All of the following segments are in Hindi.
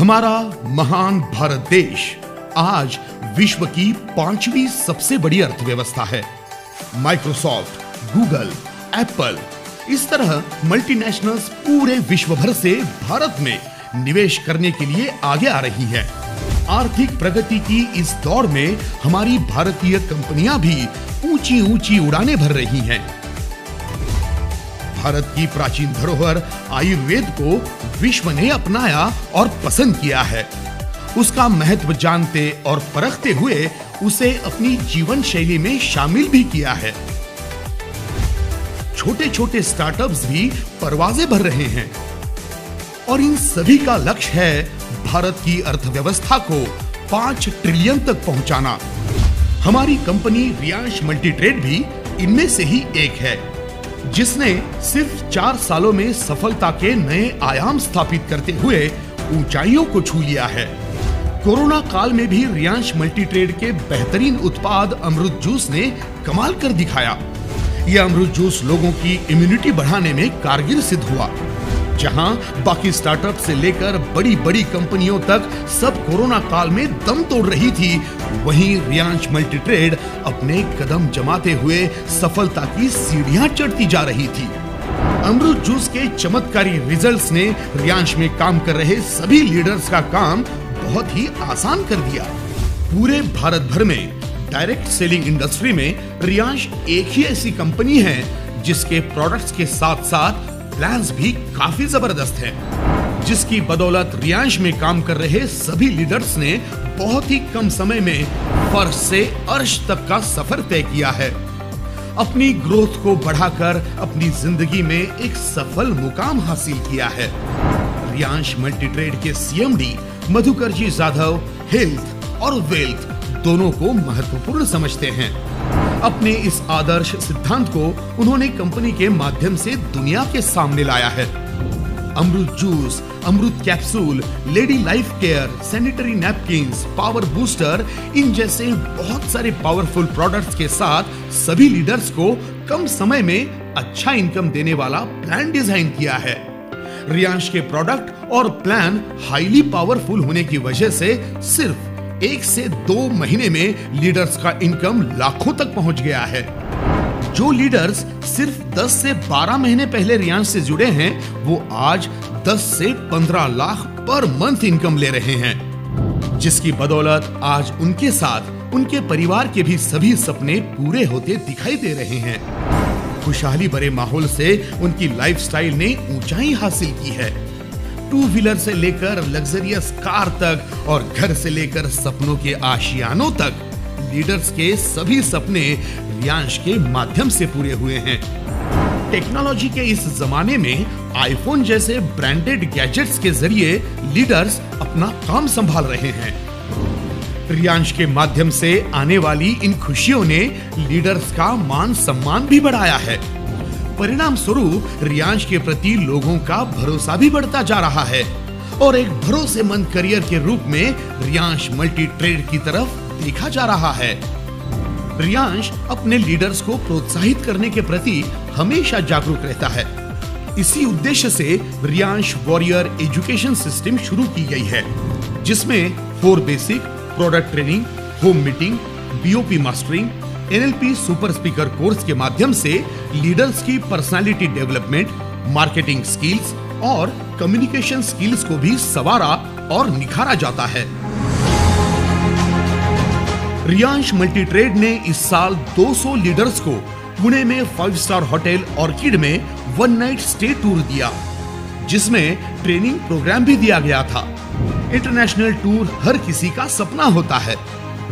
हमारा महान भारत देश आज विश्व की 5वीं सबसे बड़ी अर्थव्यवस्था है। माइक्रोसॉफ्ट, गूगल, एप्पल, इस तरह मल्टीनेशनल्स पूरे विश्व भर से भारत में निवेश करने के लिए आगे आ रही है। आर्थिक प्रगति की इस दौर में हमारी भारतीय कंपनियां भी ऊंची ऊंची उड़ानें भर रही हैं। भारत की प्राचीन धरोहर आयुर्वेद को विश्व ने अपनाया और पसंद किया है। उसका महत्व जानते और परखते हुए उसे अपनी जीवन शैली में शामिल भी किया है। छोटे छोटे स्टार्टअप्स भी परवाज़ें भर रहे हैं और इन सभी का लक्ष्य है भारत की अर्थव्यवस्था को 5 ट्रिलियन तक पहुंचाना। हमारी कंपनी रियांश मल्टीट्रेड भी इनमें से ही एक है, जिसने सिर्फ 4 सालों में सफलता के नए आयाम स्थापित करते हुए ऊंचाइयों को छू लिया है। कोरोना काल में भी रियांश मल्टीट्रेड के बेहतरीन उत्पाद अमृत जूस ने कमाल कर दिखाया। यह अमृत जूस लोगों की इम्यूनिटी बढ़ाने में कारगर सिद्ध हुआ। जहां बाकी स्टार्टअप से लेकर बड़ी बड़ी कंपनियों तक सब कोरोना काल में दम तोड़ रही थी, वहीं रियांश मल्टीट्रेड अपने कदम जमाते हुए सफलता की सीढ़ियां चढ़ती जा रही थी। अमृत जूस के चमत्कारी रिजल्ट्स ने रियांश में काम कर रहे सभी लीडर्स का काम बहुत ही आसान कर दिया। पूरे भारत भर में डायरेक्ट सेलिंग इंडस्ट्री में रियांश एक ही ऐसी कंपनी है जिसके प्रोडक्ट्स के साथ साथ प्लान्स भी काफी जबरदस्त हैं, जिसकी बदौलत रियांश में काम कर रहे सभी लीडर्स ने बहुत ही कम समय में फर्श से अर्श तक का सफर तय किया है। अपनी ग्रोथ को बढ़ाकर अपनी जिंदगी में एक सफल मुकाम हासिल किया है। रियांश मल्टीट्रेड के सीएमडी मधुकर जी जाधव हेल्थ और वेल्थ दोनों को महत्वपूर्ण समझते हैं। अपने इस आदर्श सिद्धांत को उन्होंने कंपनी के माध्यम से दुनिया के सामने लाया है। Amrit juice, Amrit capsule, lady life care, sanitary napkins, power booster, इन जैसे बहुत सारे पावरफुल प्रोडक्ट्स के साथ सभी लीडर्स को कम समय में अच्छा इनकम देने वाला प्लान डिजाइन किया है। रियांश के प्रोडक्ट और प्लान हाईली पावरफुल होने की वजह से सिर्फ 1 से 2 महीने में लीडर्स का इनकम लाखों तक पहुंच गया है। जो लीडर्स सिर्फ 10 से 12 महीने पहले रियांश से जुड़े हैं, वो आज 10 से 15 लाख पर मंथ इनकम ले रहे हैं, जिसकी बदौलत आज उनके साथ उनके परिवार के भी सभी सपने पूरे होते दिखाई दे रहे हैं। खुशहाली भरे माहौल से उनकी लाइफस्टाइल ने ऊंचाई हासिल की है। 2 व्हीलर से लेकर लग्जरियस कार तक और घर से लेकर सपनों के आशियानों तक लीडर्स के सभी सपने रियांश के माध्यम से पूरे हुए हैं। टेक्नोलॉजी के इस जमाने में आईफोन जैसे ब्रांडेड गैजेट्स के जरिए लीडर्स अपना काम संभाल रहे हैं। रियांश के माध्यम से आने वाली इन खुशियों ने लीडर्स का मान सम्मान भी बढ़ाया है। परिणाम स्वरूप रियांश के प्रति लोगों का भरोसा भी बढ़ता जा रहा है और एक भरोसेमंद करियर के रूप में रियांश मल्टीट्रेड की तरफ देखा जा रहा है। रियांश अपने लीडर्स को प्रोत्साहित करने के प्रति हमेशा जागरूक रहता है। इसी उद्देश्य से रियांश वॉरियर एजुकेशन सिस्टम शुरू की गई है, जिसमें 4 basic product training, home meeting, BOP mastering, NLP super speaker course के माध्यम से लीडर्स की पर्सनालिटी डेवलपमेंट, मार्केटिंग स्किल्स और कम्युनिकेशन स्किल्स को भी संवारा और निखारा जाता है। रियांश मल्टीट्रेड ने इस साल 200 लीडर्स को पुणे में 5 स्टार होटल ऑर्किड में 1 नाइट स्टे टूर दिया, जिसमें ट्रेनिंग प्रोग्राम भी दिया गया था। इंटरनेशनल टूर हर किसी का सपना होता है।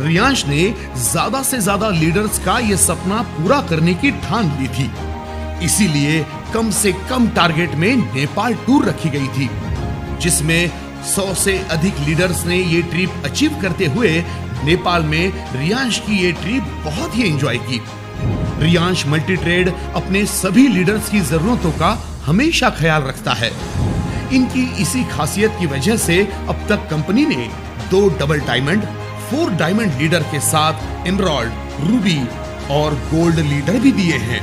रियांश ने ज्यादा से ज्यादा लीडर्स का यह सपना पूरा करने की ठान ली थी। इसीलिए कम से कम टारगेट में नेपाल टूर रखी गई थी, जिसमें 100 से अधिक लीडर्स ने ये ट्रिप अचीव करते हुए नेपाल में रियांश की ये ट्रिप बहुत ही एंजॉय की। रियांश मल्टीट्रेड अपने सभी लीडर्स की जरूरतों का हमेशा ख्याल रखता है। इनकी इसी खासियत की वजह से अब तक कंपनी ने 2 डबल डायमंड, 4 डायमंड लीडर के साथ एमराल्ड, रूबी और गोल्ड लीडर भी दिए हैं,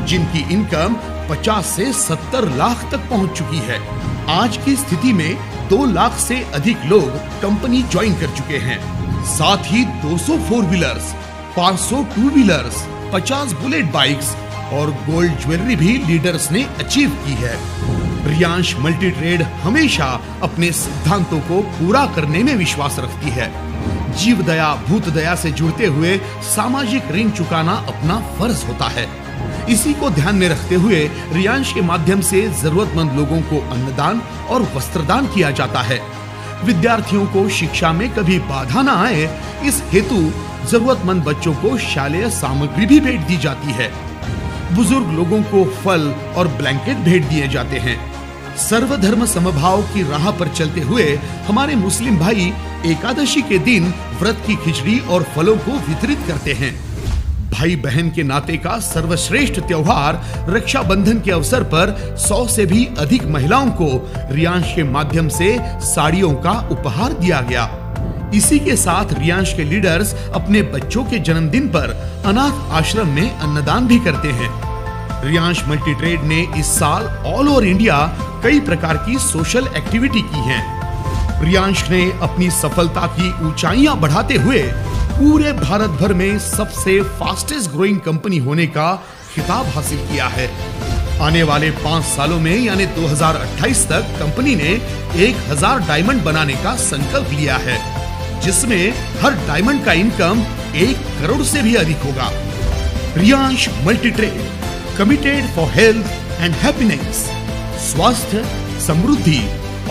जिनकी इनकम 50 से 70 लाख तक पहुंच चुकी है। आज की स्थिति में 2 लाख से अधिक लोग कंपनी ज्वाइन कर चुके हैं। साथ ही 200 4 व्हीलर्स, 500 2 व्हीलर्स, 50 बुलेट बाइक्स और गोल्ड ज्वेलरी भी लीडर्स ने अचीव की है। रियांश मल्टी ट्रेड हमेशा अपने सिद्धांतों को पूरा करने में विश्वास रखती है। जीव दया भूत दया से जुड़ते हुए सामाजिक ऋण चुकाना अपना फर्ज होता है। इसी को ध्यान में रखते हुए रियांश के माध्यम से जरूरतमंद लोगों को अन्नदान और वस्त्रदान किया जाता है। विद्यार्थियों को शिक्षा में कभी बाधा न आए, इस हेतु जरूरतमंद बच्चों को शालेय सामग्री भी भेंट दी जाती है। बुजुर्ग लोगों को फल और ब्लैंकेट भेंट दिए जाते हैं। सर्वधर्म समभाव की राह पर चलते हुए हमारे मुस्लिम भाई एकादशी के दिन व्रत की खिचड़ी और फलों को वितरित करते हैं। भाई बहन के नाते का सर्वश्रेष्ठ त्योहार रक्षाबंधन के अवसर पर 100 से भी अधिक महिलाओं को रियांश के माध्यम से साड़ियों का उपहार दिया गया। इसी के साथ रियांश के लीडर्स अपने बच्चों के जन्मदिन पर अनाथ आश्रम में अन्नदान भी करते हैं। रियांश मल्टी ट्रेड ने इस साल ऑल ओवर इंडिया कई प्रकार की सोशल एक्टिविटी की हैं। रियांश ने अपनी सफलता की ऊंचाइयां बढ़ाते हुए पूरे भारत भर में सबसे फास्टेस्ट ग्रोइंग कंपनी होने का खिताब हासिल किया है। आने वाले 5 सालों में यानी 2028 तक कंपनी ने 1000 डायमंड बनाने का संकल्प लिया है, जिसमें हर डायमंड का इनकम 1 करोड़ से भी अधिक होगा। Riyansh multi trade committed for health and happiness, स्वास्थ्य, समृद्धि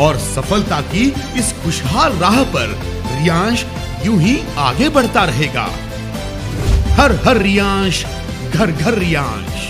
और सफलता की इस खुशहाल राह पर रियांश यूं ही आगे बढ़ता रहेगा। हर हर रियांश, घर घर रियांश।